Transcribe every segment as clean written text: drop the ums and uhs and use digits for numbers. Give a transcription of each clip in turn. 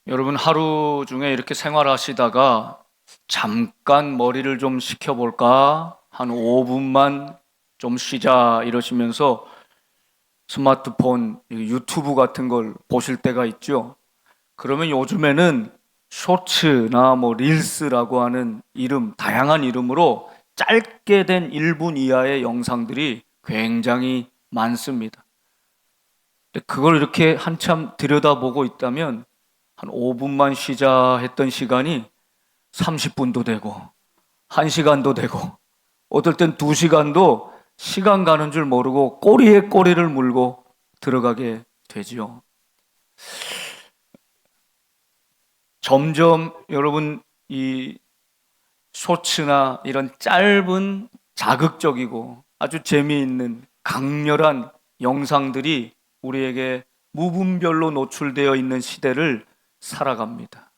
여러분 하루 중에 이렇게 생활하시다가 잠깐 머리를 좀 식혀볼까? 한 5분만 좀 쉬자 이러시면서 스마트폰, 유튜브 같은 걸 보실 때가 있죠. 그러면 요즘에는 쇼츠나 릴스라고 하는 다양한 이름으로 짧게 된 1분 이하의 영상들이 굉장히 많습니다. 근데 그걸 이렇게 한참 들여다보고 있다면 한 5분만 쉬자 했던 시간이 30분도 되고 1시간도 되고 어떨 땐 2시간도 시간 가는 줄 모르고 꼬리에 꼬리를 물고 들어가게 되지요. 점점 여러분 이 쇼츠나 이런 짧은 자극적이고 아주 재미있는 강렬한 영상들이 우리에게 무분별로 노출되어 있는 시대를 살아갑니다.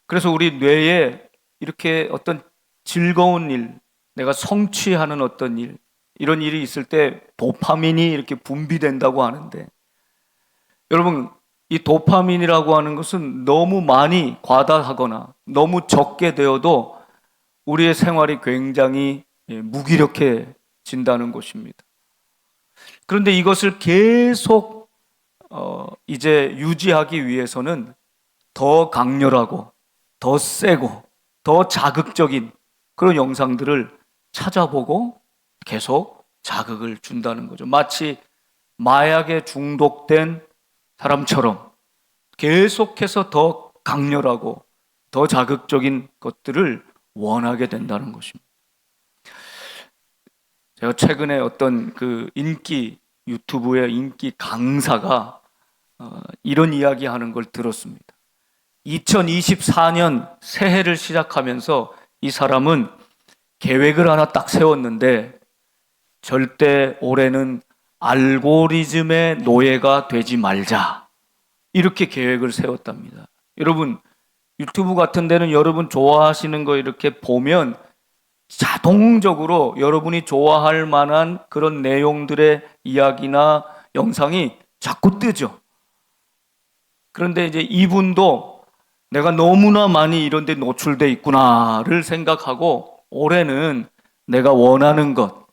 그래서 우리 뇌에 이렇게 어떤 즐거운 일, 내가 성취하는 어떤 일, 이런 일이 있을 때 도파민이 이렇게 분비된다고 하는데, 여러분 이 도파민이라고 하는 것은 너무 많이 과다하거나 너무 적게 되어도 우리의 생활이 굉장히 무기력해진다는 것입니다. 그런데 이것을 계속 이제 유지하기 위해서는 더 강렬하고 더 세고 더 자극적인 그런 영상들을 찾아보고 계속 자극을 준다는 거죠. 마치 마약에 중독된 사람처럼 계속해서 더 강렬하고 더 자극적인 것들을 원하게 된다는 것입니다. 제가 최근에 어떤 유튜브의 인기 강사가 이런 이야기 하는 걸 들었습니다. 2024년 새해를 시작하면서 이 사람은 계획을 하나 딱 세웠는데 절대 올해는 알고리즘의 노예가 되지 말자. 이렇게 계획을 세웠답니다. 여러분 유튜브 같은 데는 여러분 좋아하시는 거 이렇게 보면 자동적으로 여러분이 좋아할 만한 그런 내용들의 이야기나 영상이 자꾸 뜨죠. 그런데 이제 이분도 내가 너무나 많이 이런 데 노출돼 있구나를 생각하고 올해는 내가 원하는 것,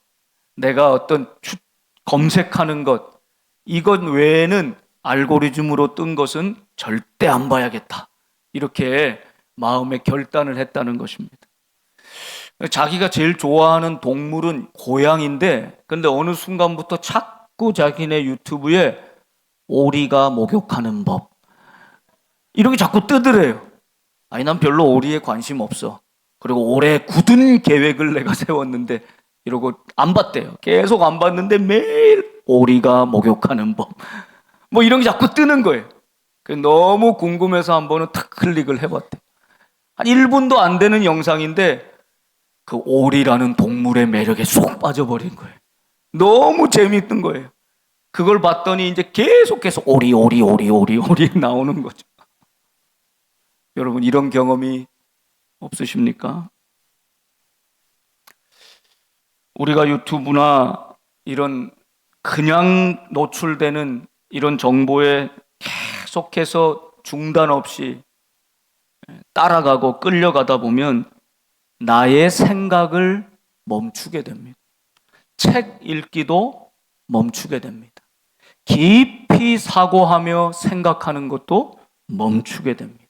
내가 검색하는 것, 이것 외에는 알고리즘으로 뜬 것은 절대 안 봐야겠다. 이렇게 마음에 결단을 했다는 것입니다. 자기가 제일 좋아하는 동물은 고양인데, 근데 어느 순간부터 자꾸 자기네 유튜브에 오리가 목욕하는 법, 이런 게 자꾸 뜨더래요. 아니, 난 별로 오리에 관심 없어. 그리고 올해 굳은 계획을 내가 세웠는데, 이러고 안 봤대요. 계속 안 봤는데 매일 오리가 목욕하는 법. 이런 게 자꾸 뜨는 거예요. 너무 궁금해서 한 번은 탁 클릭을 해봤대. 한 1분도 안 되는 영상인데 그 오리라는 동물의 매력에 쏙 빠져버린 거예요. 너무 재미있는 거예요. 그걸 봤더니 이제 계속해서 오리 나오는 거죠. 여러분 이런 경험이 없으십니까? 우리가 유튜브나 이런 그냥 노출되는 이런 정보에 계속해서 중단 없이 따라가고 끌려가다 보면 나의 생각을 멈추게 됩니다. 책 읽기도 멈추게 됩니다. 깊이 사고하며 생각하는 것도 멈추게 됩니다.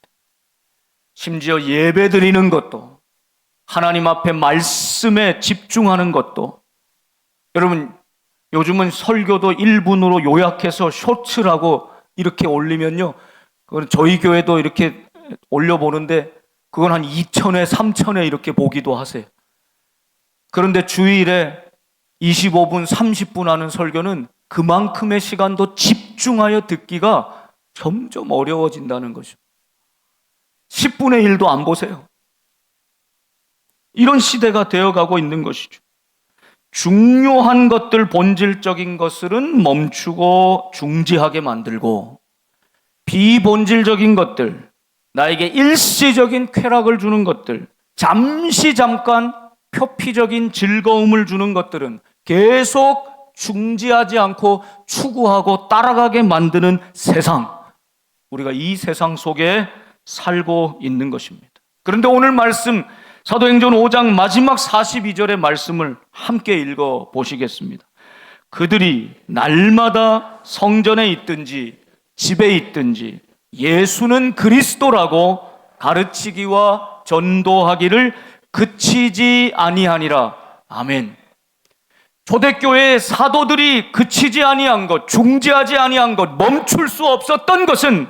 심지어 예배 드리는 것도, 하나님 앞에 말씀에 집중하는 것도, 여러분 요즘은 설교도 1분으로 요약해서 쇼츠라고 이렇게 올리면요, 그건 저희 교회도 이렇게 올려보는데 그건 한 2,000회, 3,000회 이렇게 보기도 하세요. 그런데 주일에 25분, 30분 하는 설교는 그만큼의 시간도 집중하여 듣기가 점점 어려워진다는 것이죠. 10분의 1도 안 보세요. 이런 시대가 되어가고 있는 것이죠. 중요한 것들, 본질적인 것들은 멈추고 중지하게 만들고, 비본질적인 것들, 나에게 일시적인 쾌락을 주는 것들, 잠깐 표피적인 즐거움을 주는 것들은 계속 중지하지 않고 추구하고 따라가게 만드는 세상, 우리가 이 세상 속에 살고 있는 것입니다. 그런데 오늘 말씀 사도행전 5장 마지막 42절의 말씀을 함께 읽어 보시겠습니다. 그들이 날마다 성전에 있든지 집에 있든지 예수는 그리스도라고 가르치기와 전도하기를 그치지 아니하니라. 아멘. 초대교회의 사도들이 그치지 아니한 것, 중지하지 아니한 것, 멈출 수 없었던 것은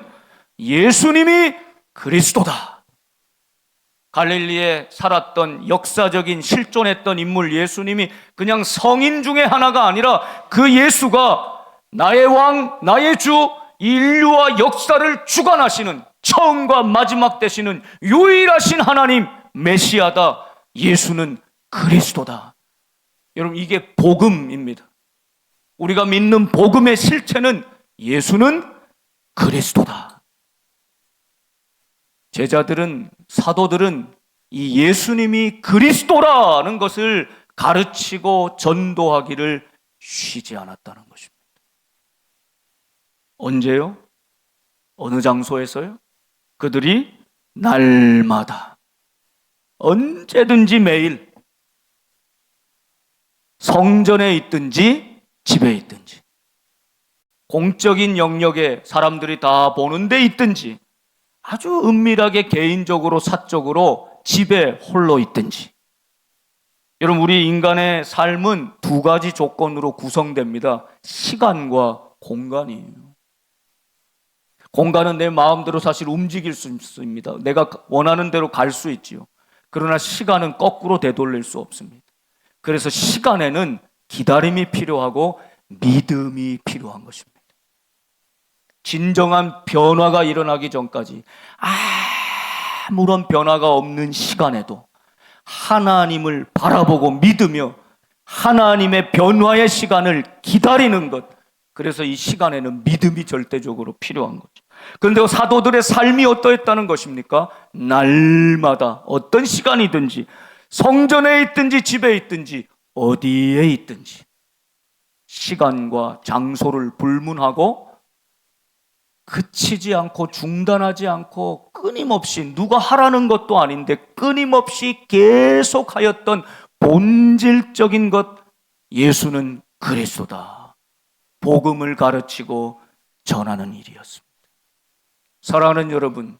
예수님이 그리스도다. 갈릴리에 살았던 역사적인 실존했던 인물 예수님이 그냥 성인 중에 하나가 아니라 그 예수가 나의 왕, 나의 주, 인류와 역사를 주관하시는 처음과 마지막 되시는 유일하신 하나님 메시아다. 예수는 그리스도다. 여러분, 이게 복음입니다. 우리가 믿는 복음의 실체는 예수는 그리스도다. 제자들은, 사도들은 이 예수님이 그리스도라는 것을 가르치고 전도하기를 쉬지 않았다는 것입니다. 언제요? 어느 장소에서요? 그들이 날마다, 언제든지 매일 성전에 있든지 집에 있든지, 공적인 영역에 사람들이 다 보는 데 있든지, 아주 은밀하게 개인적으로 사적으로 집에 홀로 있든지. 여러분, 우리 인간의 삶은 두 가지 조건으로 구성됩니다. 시간과 공간이에요. 공간은 내 마음대로 사실 움직일 수 있습니다. 내가 원하는 대로 갈 수 있지요. 그러나 시간은 거꾸로 되돌릴 수 없습니다. 그래서 시간에는 기다림이 필요하고 믿음이 필요한 것입니다. 진정한 변화가 일어나기 전까지 아무런 변화가 없는 시간에도 하나님을 바라보고 믿으며 하나님의 변화의 시간을 기다리는 것, 그래서 이 시간에는 믿음이 절대적으로 필요한 거죠. 그런데 사도들의 삶이 어떠했다는 것입니까? 날마다 어떤 시간이든지 성전에 있든지 집에 있든지 어디에 있든지 시간과 장소를 불문하고 그치지 않고 중단하지 않고 끊임없이, 누가 하라는 것도 아닌데 끊임없이 계속하였던 본질적인 것, 예수는 그리스도다. 복음을 가르치고 전하는 일이었습니다. 사랑하는 여러분,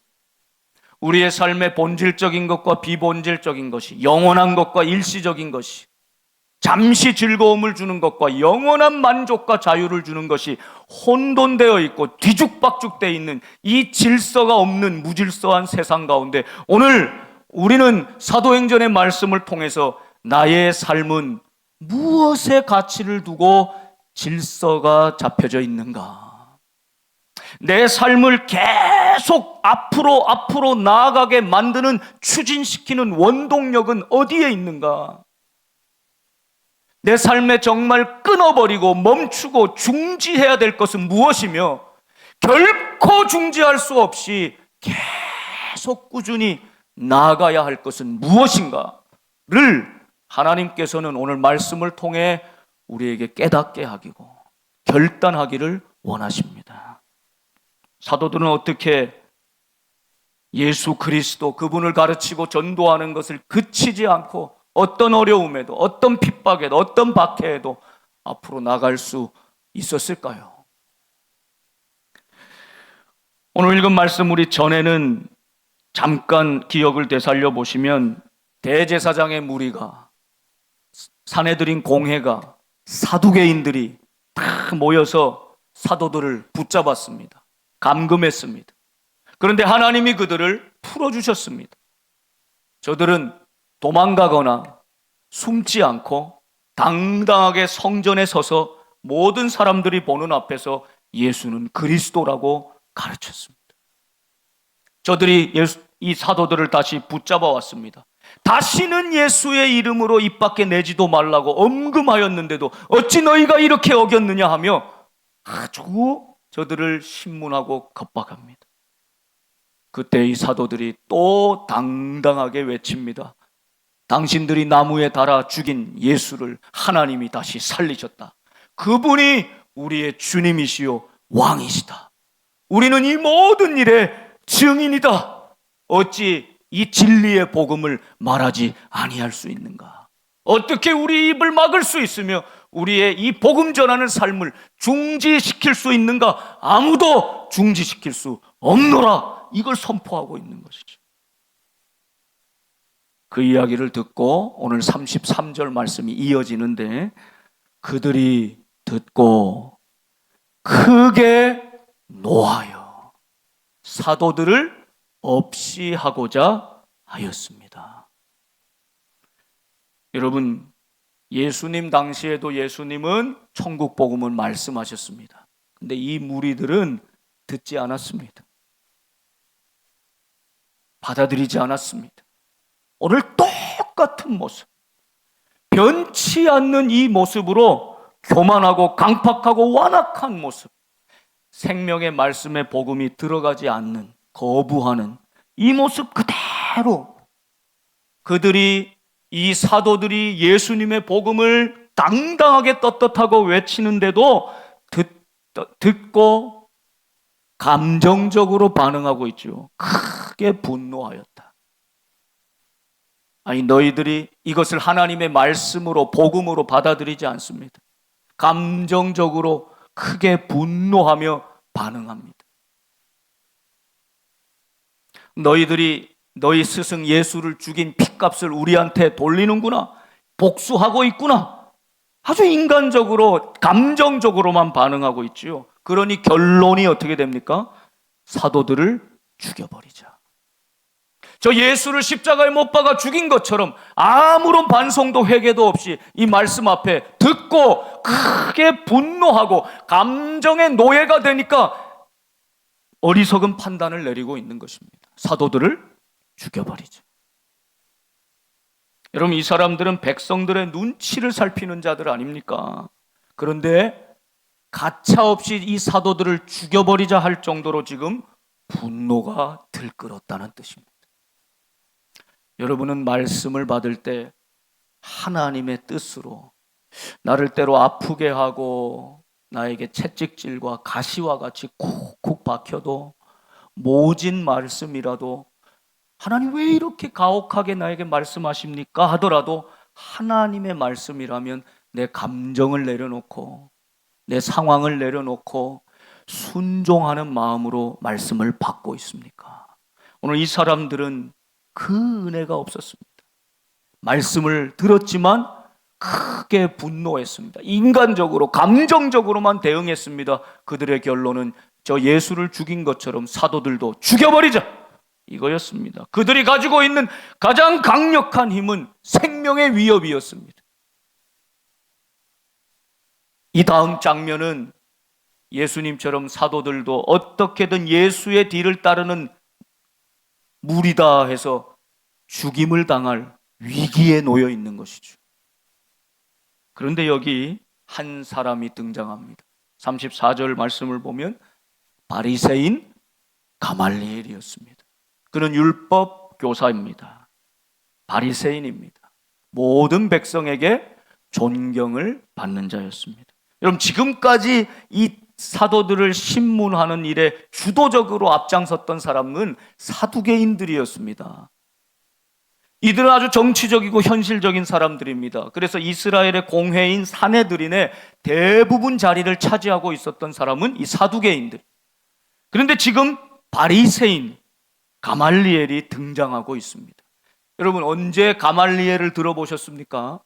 우리의 삶의 본질적인 것과 비본질적인 것이, 영원한 것과 일시적인 것이, 잠시 즐거움을 주는 것과 영원한 만족과 자유를 주는 것이 혼돈되어 있고 뒤죽박죽되어 있는 이 질서가 없는 무질서한 세상 가운데 오늘 우리는 사도행전의 말씀을 통해서 나의 삶은 무엇에 가치를 두고 질서가 잡혀져 있는가? 내 삶을 계속 앞으로 나아가게 만드는, 추진시키는 원동력은 어디에 있는가? 내 삶에 정말 끊어버리고 멈추고 중지해야 될 것은 무엇이며 결코 중지할 수 없이 계속 꾸준히 나아가야 할 것은 무엇인가를 하나님께서는 오늘 말씀을 통해 우리에게 깨닫게 하고 결단하기를 원하십니다. 사도들은 어떻게 예수 그리스도, 그분을 가르치고 전도하는 것을 그치지 않고 어떤 어려움에도, 어떤 핍박에도, 어떤 박해에도 앞으로 나갈 수 있었을까요? 오늘 읽은 말씀 우리 전에는 잠깐 기억을 되살려 보시면 대제사장의 무리가, 사내들인 공회가, 사두개인들이 다 모여서 사도들을 붙잡았습니다. 감금했습니다. 그런데 하나님이 그들을 풀어주셨습니다. 저들은 도망가거나 숨지 않고 당당하게 성전에 서서 모든 사람들이 보는 앞에서 예수는 그리스도라고 가르쳤습니다. 저들이 이 사도들을 다시 붙잡아 왔습니다. 다시는 예수의 이름으로 입 밖에 내지도 말라고 엄금하였는데도 어찌 너희가 이렇게 어겼느냐 하며 아주 저들을 신문하고 겁박합니다. 그때 이 사도들이 또 당당하게 외칩니다. 당신들이 나무에 달아 죽인 예수를 하나님이 다시 살리셨다. 그분이 우리의 주님이시요 왕이시다. 우리는 이 모든 일의 증인이다. 어찌 이 진리의 복음을 말하지 아니할 수 있는가? 어떻게 우리 입을 막을 수 있으며 우리의 이 복음 전하는 삶을 중지시킬 수 있는가? 아무도 중지시킬 수 없노라. 이걸 선포하고 있는 것이죠. 그 이야기를 듣고 오늘 33절 말씀이 이어지는데, 그들이 듣고 크게 노하여 사도들을 없이 하고자 하였습니다. 여러분, 예수님 당시에도 예수님은 천국 복음을 말씀하셨습니다. 근데 이 무리들은 듣지 않았습니다. 받아들이지 않았습니다. 오늘 똑같은 모습, 변치 않는 이 모습으로 교만하고 강팍하고 완악한 모습, 생명의 말씀의 복음이 들어가지 않는, 거부하는 이 모습 그대로 그들이, 이 사도들이 예수님의 복음을 당당하게 떳떳하고 외치는데도 듣고 감정적으로 반응하고 있죠. 크게 분노하였다. 아니, 너희들이 이것을 하나님의 말씀으로, 복음으로 받아들이지 않습니다. 감정적으로 크게 분노하며 반응합니다. 너희들이 너희 스승 예수를 죽인 핏값을 우리한테 돌리는구나, 복수하고 있구나, 아주 인간적으로 감정적으로만 반응하고 있지요. 그러니 결론이 어떻게 됩니까? 사도들을 죽여버리자. 저 예수를 십자가에 못 박아 죽인 것처럼 아무런 반성도 회개도 없이 이 말씀 앞에 듣고 크게 분노하고 감정의 노예가 되니까 어리석은 판단을 내리고 있는 것입니다. 사도들을 죽여버리죠. 여러분, 이 사람들은 백성들의 눈치를 살피는 자들 아닙니까? 그런데 가차없이 이 사도들을 죽여버리자 할 정도로 지금 분노가 들끓었다는 뜻입니다. 여러분은 말씀을 받을 때 하나님의 뜻으로, 나를 때로 아프게 하고 나에게 채찍질과 가시와 같이 콕콕 박혀도, 모진 말씀이라도 하나님 왜 이렇게 가혹하게 나에게 말씀하십니까 하더라도 하나님의 말씀이라면 내 감정을 내려놓고 내 상황을 내려놓고 순종하는 마음으로 말씀을 받고 있습니까? 오늘 이 사람들은 그 은혜가 없었습니다. 말씀을 들었지만 크게 분노했습니다. 인간적으로, 감정적으로만 대응했습니다. 그들의 결론은 저 예수를 죽인 것처럼 사도들도 죽여버리자, 이거였습니다. 그들이 가지고 있는 가장 강력한 힘은 생명의 위협이었습니다. 이 다음 장면은 예수님처럼 사도들도 어떻게든 예수의 뒤를 따르는 무리다 해서 죽임을 당할 위기에 놓여 있는 것이죠. 그런데 여기 한 사람이 등장합니다. 34절 말씀을 보면 바리새인 가말리엘이었습니다. 그는 율법 교사입니다. 바리새인입니다. 모든 백성에게 존경을 받는 자였습니다. 여러분, 지금까지 이 사도들을 신문하는 일에 주도적으로 앞장섰던 사람은 사두개인들이었습니다. 이들은 아주 정치적이고 현실적인 사람들입니다. 그래서 이스라엘의 공회인 사네드린의 대부분 자리를 차지하고 있었던 사람은 이 사두개인들. 그런데 지금 바리새인 가말리엘이 등장하고 있습니다. 여러분, 언제 가말리엘을 들어보셨습니까?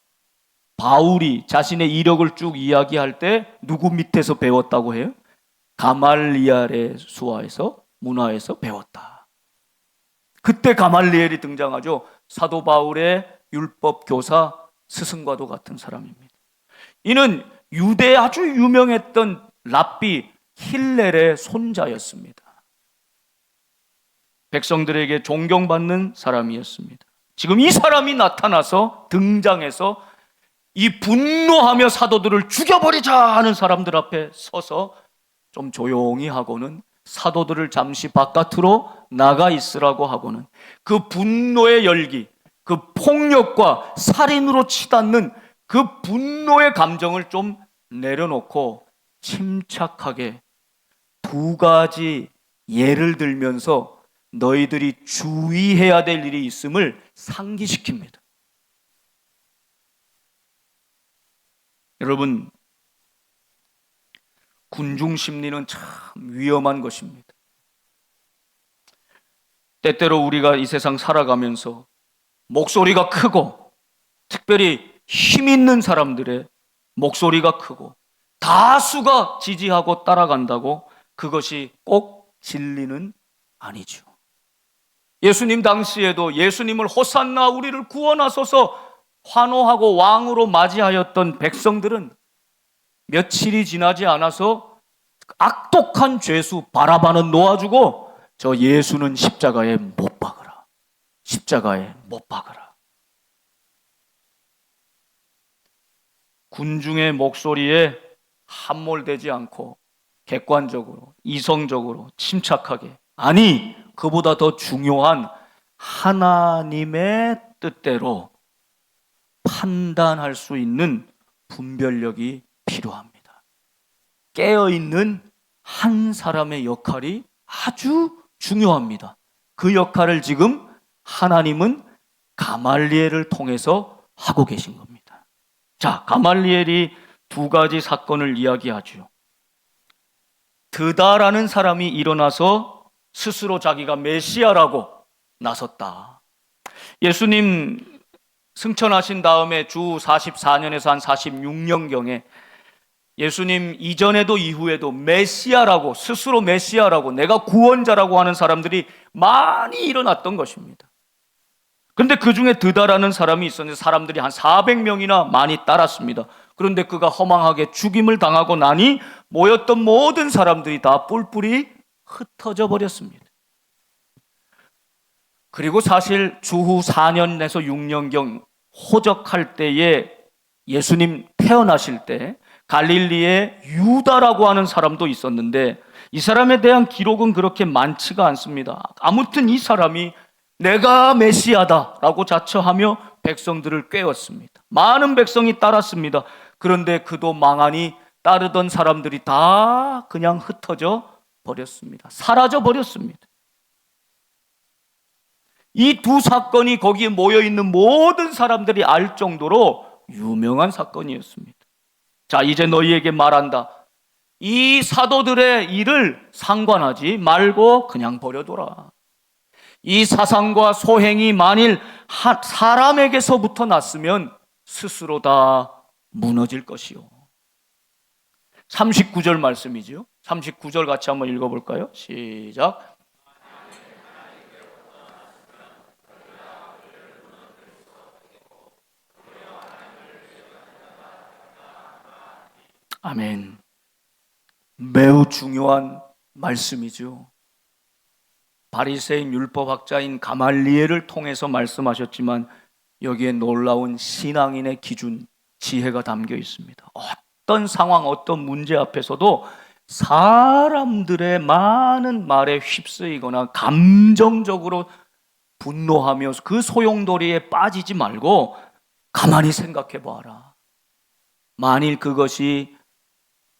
바울이 자신의 이력을 쭉 이야기할 때 누구 밑에서 배웠다고 해요? 가말리엘의 수하에서, 문화에서 배웠다. 그때 가말리엘이 등장하죠. 사도 바울의 율법 교사 스승과도 같은 사람입니다. 이는 유대에 아주 유명했던 랍비 힐렐의 손자였습니다. 백성들에게 존경받는 사람이었습니다. 지금 이 사람이 나타나서 등장해서 이 분노하며 사도들을 죽여버리자 하는 사람들 앞에 서서 좀 조용히 하고는, 사도들을 잠시 바깥으로 나가 있으라고 하고는, 그 분노의 열기, 그 폭력과 살인으로 치닫는 그 분노의 감정을 좀 내려놓고 침착하게 두 가지 예를 들면서 너희들이 주의해야 될 일이 있음을 상기시킵니다. 여러분, 군중 심리는 참 위험한 것입니다. 때때로 우리가 이 세상 살아가면서 목소리가 크고, 특별히 힘 있는 사람들의 목소리가 크고 다수가 지지하고 따라간다고 그것이 꼭 진리는 아니죠. 예수님 당시에도 예수님을 호산나 우리를 구원하소서 환호하고 왕으로 맞이하였던 백성들은 며칠이 지나지 않아서 악독한 죄수 바라바는 놓아주고 저 예수는 십자가에 못 박으라. 십자가에 못 박으라. 군중의 목소리에 함몰되지 않고 객관적으로, 이성적으로, 침착하게, 아니 그보다 더 중요한 하나님의 뜻대로 판단할 수 있는 분별력이 필요합니다. 깨어있는 한 사람의 역할이 아주 중요합니다. 그 역할을 지금 하나님은 가말리엘을 통해서 하고 계신 겁니다. 자, 가말리엘이 두 가지 사건을 이야기하죠. 드다라는 사람이 일어나서 스스로 자기가 메시아라고 나섰다. 예수님 승천하신 다음에 주 44년에서 한 46년경에 예수님 이전에도 이후에도 메시아라고, 스스로 메시아라고, 내가 구원자라고 하는 사람들이 많이 일어났던 것입니다. 그런데 그 중에 드다라는 사람이 있었는데 사람들이 한 400명이나 많이 따랐습니다. 그런데 그가 허망하게 죽임을 당하고 나니 모였던 모든 사람들이 다 뿔뿔이 흩어져 버렸습니다. 그리고 사실 주후 4년에서 6년경 호적할 때에 예수님 태어나실 때 갈릴리에 유다라고 하는 사람도 있었는데 이 사람에 대한 기록은 그렇게 많지가 않습니다. 아무튼 이 사람이 내가 메시아다라고 자처하며 백성들을 꾀었습니다. 많은 백성이 따랐습니다. 그런데 그도 망하니 따르던 사람들이 다 그냥 흩어져 버렸습니다. 사라져 버렸습니다. 이 두 사건이 거기에 모여있는 모든 사람들이 알 정도로 유명한 사건이었습니다. 자, 이제 너희에게 말한다. 이 사도들의 일을 상관하지 말고 그냥 버려둬라. 이 사상과 소행이 만일 사람에게서부터 났으면 스스로 다 무너질 것이요. 39절 말씀이죠. 39절 같이 한번 읽어볼까요? 시작. 아멘. 매우 중요한 말씀이죠. 바리새인 율법학자인 가말리엘을 통해서 말씀하셨지만 여기에 놀라운 신앙인의 기준, 지혜가 담겨 있습니다. 어떤 상황, 어떤 문제 앞에서도 사람들의 많은 말에 휩쓰이거나 감정적으로 분노하며 그 소용돌이에 빠지지 말고 가만히 생각해 봐라. 만일 그것이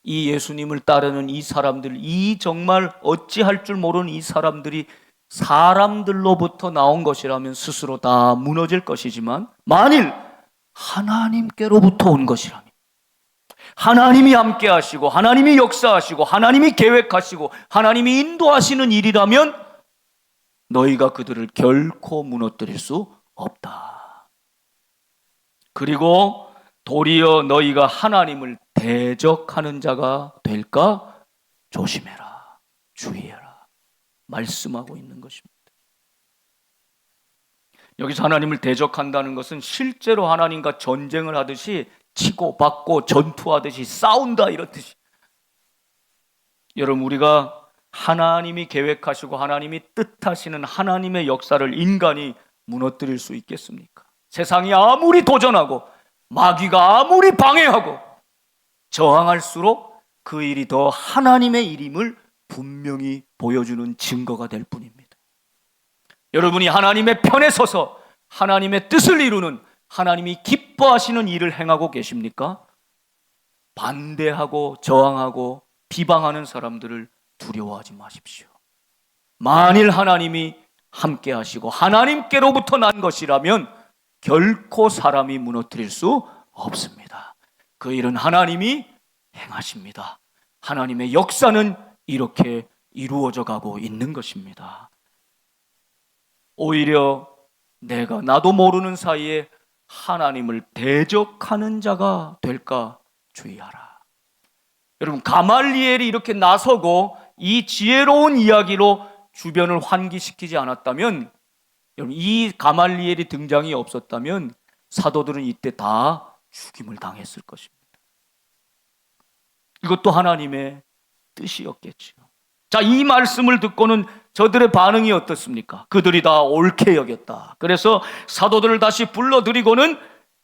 이 예수님을 따르는 이 사람들, 이 정말 어찌할 줄 모르는 이 사람들이 사람들로부터 나온 것이라면 스스로 다 무너질 것이지만 만일 하나님께로부터 온 것이라면, 하나님이 함께 하시고 하나님이 역사하시고 하나님이 계획하시고 하나님이 인도하시는 일이라면 너희가 그들을 결코 무너뜨릴 수 없다. 그리고 도리어 너희가 하나님을 대적하는 자가 될까 조심해라, 주의해라 말씀하고 있는 것입니다. 여기서 하나님을 대적한다는 것은 실제로 하나님과 전쟁을 하듯이 치고 받고 전투하듯이 싸운다 이런 뜻이. 여러분, 우리가 하나님이 계획하시고 하나님이 뜻하시는 하나님의 역사를 인간이 무너뜨릴 수 있겠습니까? 세상이 아무리 도전하고 마귀가 아무리 방해하고 저항할수록 그 일이 더 하나님의 일임을 분명히 보여주는 증거가 될 뿐입니다. 여러분이 하나님의 편에 서서 하나님의 뜻을 이루는, 하나님이 기뻐하시는 일을 행하고 계십니까? 반대하고 저항하고 비방하는 사람들을 두려워하지 마십시오. 만일 하나님이 함께 하시고 하나님께로부터 난 것이라면 결코 사람이 무너뜨릴 수 없습니다. 그 일은 하나님이 행하십니다. 하나님의 역사는 이렇게 이루어져 가고 있는 것입니다. 오히려 나도 모르는 사이에 하나님을 대적하는 자가 될까 주의하라. 여러분, 가말리엘이 이렇게 나서고 이 지혜로운 이야기로 주변을 환기시키지 않았다면, 여러분, 이 가말리엘이 등장이 없었다면 사도들은 이때 다 죽임을 당했을 것입니다. 이것도 하나님의 뜻이었겠죠. 자, 이 말씀을 듣고는 저들의 반응이 어떻습니까? 그들이 다 옳게 여겼다. 그래서 사도들을 다시 불러들이고는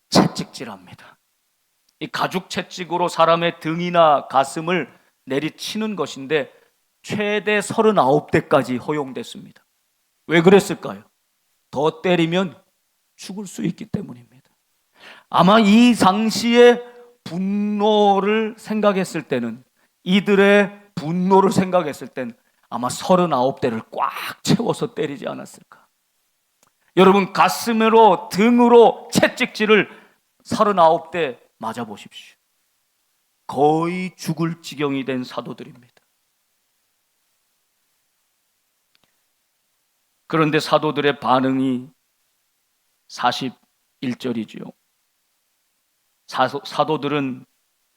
채찍질합니다. 이 가죽 채찍으로 사람의 등이나 가슴을 내리치는 것인데 최대 39대까지 허용됐습니다. 왜 그랬을까요? 더 때리면 죽을 수 있기 때문입니다. 아마 이 당시의 분노를 생각했을 때는, 이들의 분노를 생각했을 땐 아마 39대를 꽉 채워서 때리지 않았을까. 여러분, 가슴으로 등으로 채찍질을 39대 맞아보십시오. 거의 죽을 지경이 된 사도들입니다. 그런데 사도들의 반응이 41절이지요. 사도들은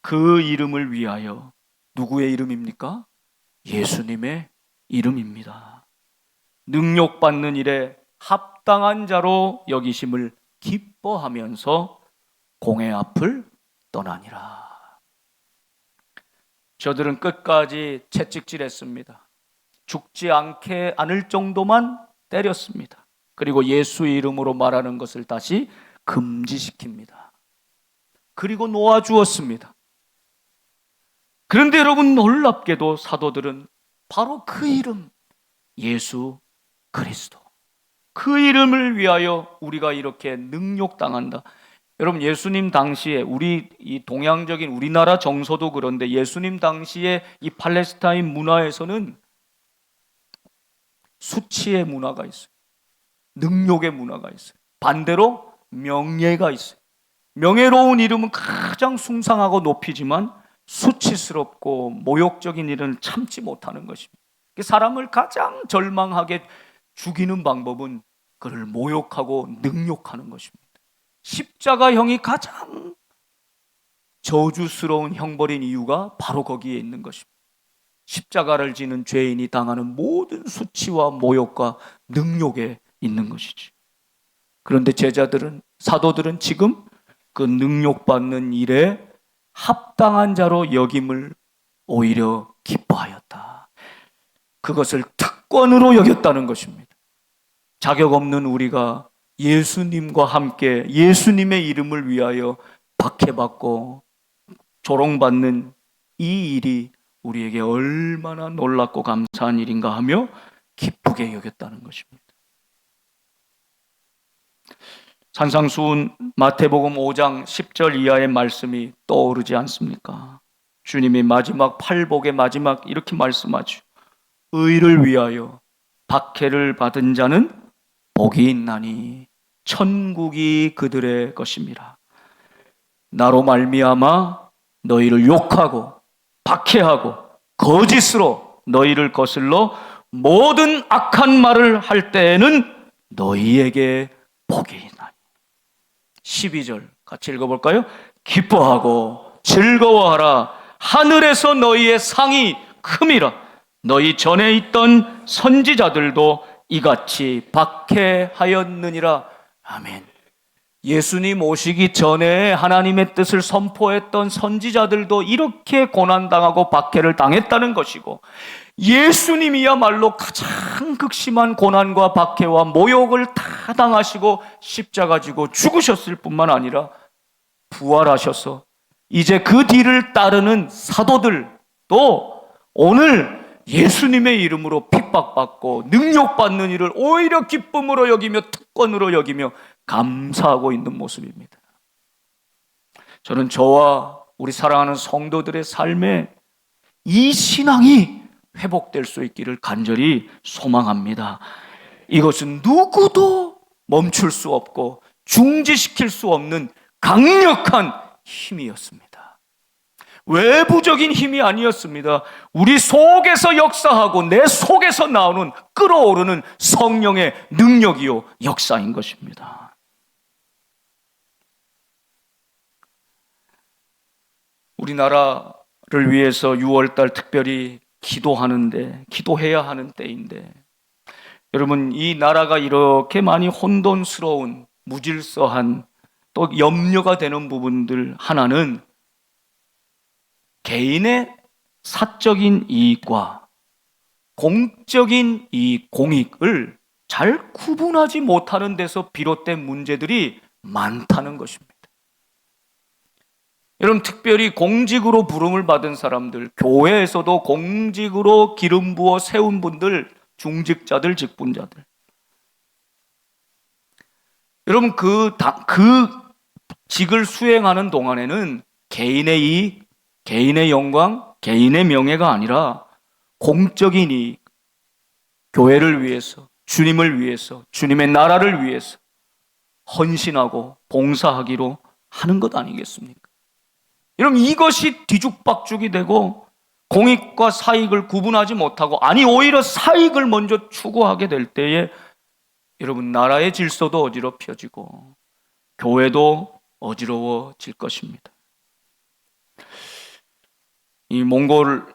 그 이름을 위하여, 누구의 이름입니까? 예수님의 이름입니다. 능력받는 일에 합당한 자로 여기심을 기뻐하면서 공회 앞을 떠나니라. 저들은 끝까지 채찍질했습니다. 죽지 않을 정도만 때렸습니다. 그리고 예수의 이름으로 말하는 것을 다시 금지시킵니다. 그리고 놓아주었습니다. 그런데 여러분, 놀랍게도 사도들은 바로 그 이름, 예수 그리스도, 그 이름을 위하여 우리가 이렇게 능욕당한다. 여러분, 예수님 당시에 이 동양적인 우리나라 정서도 그런데 예수님 당시에 이 팔레스타인 문화에서는 수치의 문화가 있어요. 능욕의 문화가 있어요. 반대로 명예가 있어요. 명예로운 이름은 가장 숭상하고 높이지만 수치스럽고 모욕적인 일은 참지 못하는 것입니다. 사람을 가장 절망하게 죽이는 방법은 그를 모욕하고 능욕하는 것입니다. 십자가형이 가장 저주스러운 형벌인 이유가 바로 거기에 있는 것입니다. 십자가를 지는 죄인이 당하는 모든 수치와 모욕과 능욕에 있는 것이지. 그런데 사도들은 지금 그 능욕받는 일에 합당한 자로 여김을 오히려 기뻐하였다. 그것을 특권으로 여겼다는 것입니다. 자격 없는 우리가 예수님과 함께 예수님의 이름을 위하여 박해받고 조롱받는 이 일이 우리에게 얼마나 놀랍고 감사한 일인가 하며 기쁘게 여겼다는 것입니다. 산상수훈 마태복음 5장 10절 이하의 말씀이 떠오르지 않습니까? 주님이 마지막 팔복의 마지막 이렇게 말씀하죠. 의를 위하여 박해를 받은 자는 복이 있나니 천국이 그들의 것임이라. 나로 말미암아 너희를 욕하고 박해하고 거짓으로 너희를 거슬러 모든 악한 말을 할 때에는 너희에게 복이 있나니. 12절 같이 읽어볼까요? 기뻐하고 즐거워하라. 하늘에서 너희의 상이 큼이라. 너희 전에 있던 선지자들도 이같이 박해하였느니라. 아멘. 예수님 오시기 전에 하나님의 뜻을 선포했던 선지자들도 이렇게 고난당하고 박해를 당했다는 것이고, 예수님이야말로 가장 극심한 고난과 박해와 모욕을 다 당하시고 십자가 지고 죽으셨을 뿐만 아니라 부활하셔서 이제 그 뒤를 따르는 사도들도 오늘 예수님의 이름으로 핍박받고 능욕받는 일을 오히려 기쁨으로 여기며 특권으로 여기며 감사하고 있는 모습입니다. 저는 저와 우리 사랑하는 성도들의 삶에 이 신앙이 회복될 수 있기를 간절히 소망합니다. 이것은 누구도 멈출 수 없고 중지시킬 수 없는 강력한 힘이었습니다. 외부적인 힘이 아니었습니다. 우리 속에서 역사하고 내 속에서 나오는 끓어오르는 성령의 능력이요 역사인 것입니다. 우리나라를 위해서 6월달 특별히 기도해야 하는 때인데, 여러분, 이 나라가 이렇게 많이 혼돈스러운, 무질서한, 또 염려가 되는 부분들 하나는 개인의 사적인 이익과 공적인 이 공익을 잘 구분하지 못하는 데서 비롯된 문제들이 많다는 것입니다. 여러분, 특별히 공직으로 부름을 받은 사람들, 교회에서도 공직으로 기름 부어 세운 분들, 중직자들, 직분자들, 여러분, 그 직을 수행하는 동안에는 개인의 이익, 개인의 영광, 개인의 명예가 아니라 공적인 이익, 교회를 위해서, 주님을 위해서, 주님의 나라를 위해서 헌신하고 봉사하기로 하는 것 아니겠습니까? 여러분, 이것이 뒤죽박죽이 되고 공익과 사익을 구분하지 못하고, 아니 오히려 사익을 먼저 추구하게 될 때에 여러분, 나라의 질서도 어지럽혀지고 교회도 어지러워질 것입니다. 이 몽골을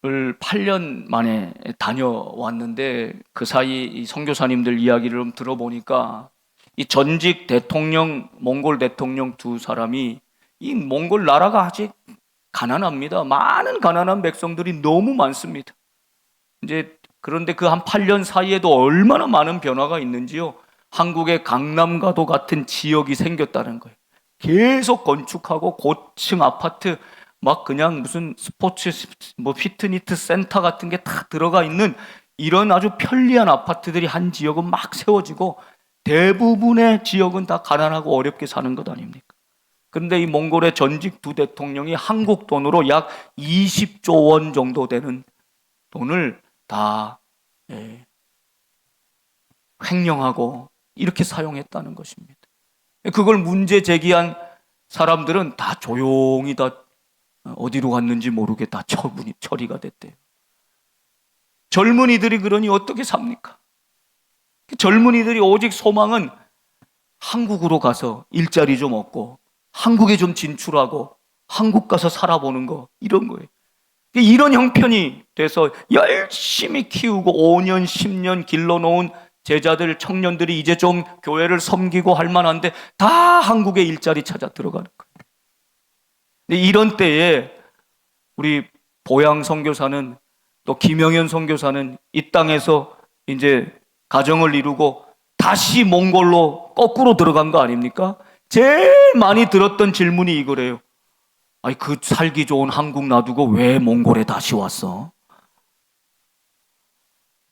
8년 만에 다녀왔는데 그 사이 이 선교사님들 이야기를 좀 들어보니까 이 전직 대통령, 몽골 대통령 두 사람이, 이 몽골 나라가 아직 가난합니다. 많은 가난한 백성들이 너무 많습니다. 이제 그런데 그 한 8년 사이에도 얼마나 많은 변화가 있는지요. 한국의 강남과도 같은 지역이 생겼다는 거예요. 계속 건축하고 고층 아파트, 막 그냥 무슨 스포츠 피트니스 센터 같은 게 다 들어가 있는 이런 아주 편리한 아파트들이 한 지역은 막 세워지고, 대부분의 지역은 다 가난하고 어렵게 사는 것 아닙니까? 그런데 이 몽골의 전직 두 대통령이 한국 돈으로 약 20조 원 정도 되는 돈을 다 횡령하고 이렇게 사용했다는 것입니다. 그걸 문제 제기한 사람들은 다 조용히 다 어디로 갔는지 모르게 다 처리가 됐대요. 젊은이들이 그러니 어떻게 삽니까? 젊은이들이 오직 소망은 한국으로 가서 일자리 좀 얻고 한국에 좀 진출하고 한국 가서 살아보는 거, 이런 거예요. 이런 형편이 돼서 열심히 키우고 5년, 10년 길러놓은 제자들, 청년들이 이제 좀 교회를 섬기고 할 만한데 다 한국에 일자리 찾아 들어가는 거예요. 이런 때에 우리 보양 선교사는, 또 김영현 선교사는 이 땅에서 이제 가정을 이루고 다시 몽골로 거꾸로 들어간 거 아닙니까? 제일 많이 들었던 질문이 이거래요. 아니, 그 살기 좋은 한국 놔두고 왜 몽골에 다시 왔어?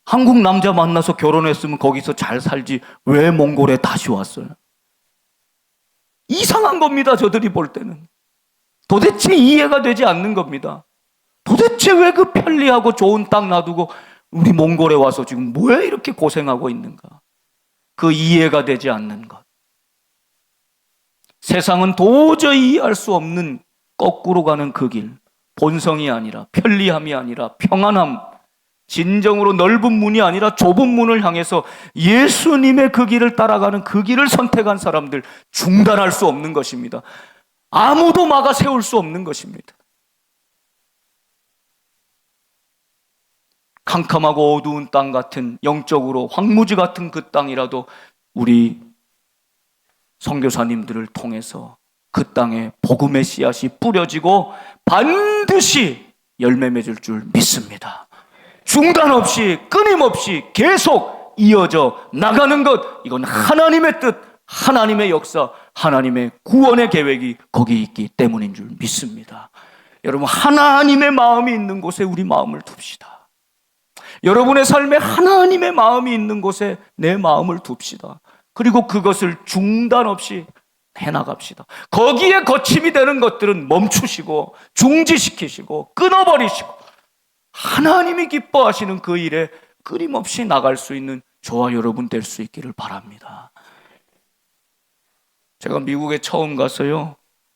한국 남자 만나서 결혼했으면 거기서 잘 살지 왜 몽골에 다시 왔어요? 이상한 겁니다, 저들이 볼 때는. 도대체 이해가 되지 않는 겁니다. 도대체 왜 그 편리하고 좋은 땅 놔두고 우리 몽골에 와서 지금 왜 이렇게 고생하고 있는가? 그 이해가 되지 않는 것. 세상은 도저히 이해할 수 없는 거꾸로 가는 그 길, 본성이 아니라, 편리함이 아니라, 평안함, 진정으로 넓은 문이 아니라 좁은 문을 향해서 예수님의 그 길을 따라가는 그 길을 선택한 사람들, 중단할 수 없는 것입니다. 아무도 막아 세울 수 없는 것입니다. 캄캄하고 어두운 땅 같은, 영적으로 황무지 같은 그 땅이라도 우리 선교사님들을 통해서 그 땅에 복음의 씨앗이 뿌려지고 반드시 열매 맺을 줄 믿습니다. 중단 없이, 끊임없이 계속 이어져 나가는 것, 이건 하나님의 뜻, 하나님의 역사, 하나님의 구원의 계획이 거기 있기 때문인 줄 믿습니다. 여러분, 하나님의 마음이 있는 곳에 우리 마음을 둡시다. 여러분의 삶에 하나님의 마음이 있는 곳에 내 마음을 둡시다. 그리고 그것을 중단 없이 해나갑시다. 거기에 거침이 되는 것들은 멈추시고 중지시키시고 끊어버리시고 하나님이 기뻐하시는 그 일에 끊임없이 나갈 수 있는 저와 여러분 될 수 있기를 바랍니다. 제가 미국에 처음 가서요,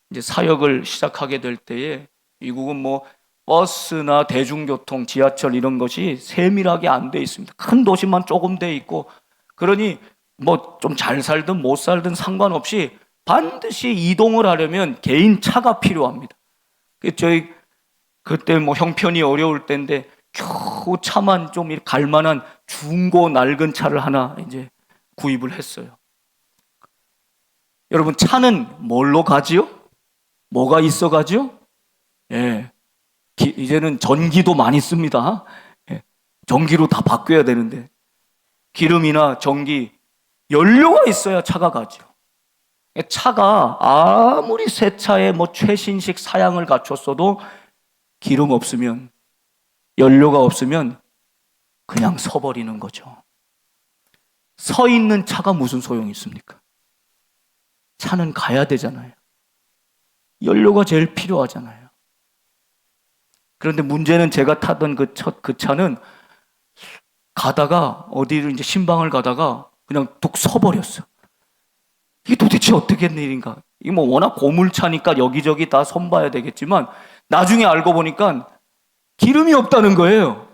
이제 사역을 시작하게 될 때에 미국은 뭐 버스나 대중교통, 지하철 이런 것이 세밀하게 안 돼 있습니다. 큰 도시만 조금 돼 있고, 그러니 뭐 좀 잘 살든 못 살든 상관없이 반드시 이동을 하려면 개인 차가 필요합니다. 저희 그때 뭐 형편이 어려울 때인데 겨우 차만 좀 갈 만한 중고 낡은 차를 하나 이제 구입을 했어요. 여러분, 차는 뭘로 가지요? 뭐가 있어 가지요? 예. 이제는 전기도 많이 씁니다. 예. 전기로 다 바뀌어야 되는데 기름이나 전기, 연료가 있어야 차가 가죠. 차가 아무리 새 차에 뭐 최신식 사양을 갖췄어도 기름 없으면, 연료가 없으면 그냥 서버리는 거죠. 서 있는 차가 무슨 소용이 있습니까? 차는 가야 되잖아요. 연료가 제일 필요하잖아요. 그런데 문제는 제가 타던 그 차는 가다가 어디를 이제 신방을 가다가 그냥 뚝 서버렸어. 이게 도대체 어떻게 된 일인가? 이게 뭐 워낙 고물차니까 여기저기 다 손봐야 되겠지만 나중에 알고 보니까 기름이 없다는 거예요.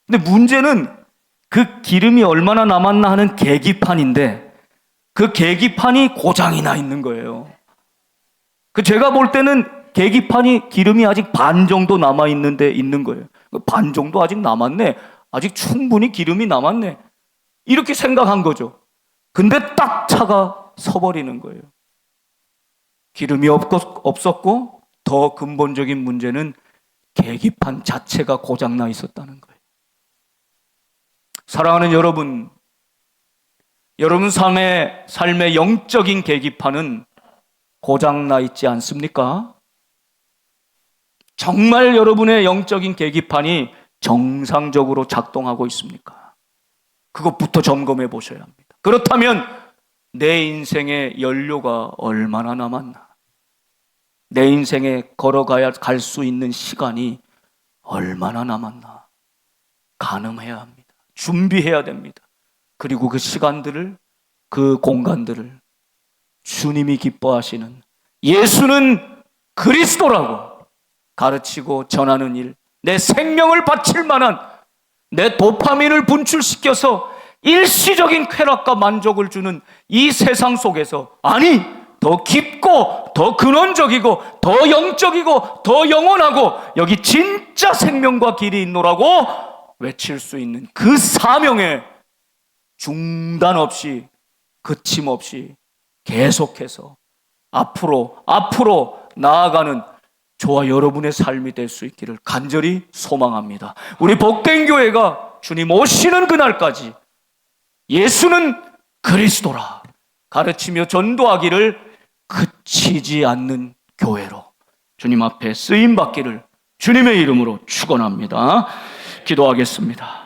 근데 문제는 그 기름이 얼마나 남았나 하는 계기판인데 그 계기판이 고장이 나 있는 거예요. 그 제가 볼 때는 계기판이 기름이 아직 반 정도 남아 있는데 있는 거예요. 반 정도 아직 남았네. 아직 충분히 기름이 남았네. 이렇게 생각한 거죠. 근데 딱 차가 서버리는 거예요. 기름이 없었고 더 근본적인 문제는 계기판 자체가 고장나 있었다는 거예요. 사랑하는 여러분, 여러분 삶의 영적인 계기판은 고장나 있지 않습니까? 정말 여러분의 영적인 계기판이 정상적으로 작동하고 있습니까? 그것부터 점검해 보셔야 합니다. 그렇다면 내 인생의 연료가 얼마나 남았나? 내 인생에 갈 수 있는 시간이 얼마나 남았나? 가늠해야 합니다. 준비해야 됩니다. 그리고 그 시간들을, 그 공간들을 주님이 기뻐하시는 예수는 그리스도라고 가르치고 전하는 일, 내 생명을 바칠 만한, 내 도파민을 분출시켜서 일시적인 쾌락과 만족을 주는 이 세상 속에서, 아니 더 깊고 더 근원적이고 더 영적이고 더 영원하고 여기 진짜 생명과 길이 있노라고 외칠 수 있는 그 사명에 중단 없이, 그침없이 계속해서 앞으로 나아가는 저와 여러분의 삶이 될 수 있기를 간절히 소망합니다. 우리 복된 교회가 주님 오시는 그날까지 예수는 그리스도라 가르치며 전도하기를 그치지 않는 교회로 주님 앞에 쓰임 받기를 주님의 이름으로 축원합니다. 기도하겠습니다.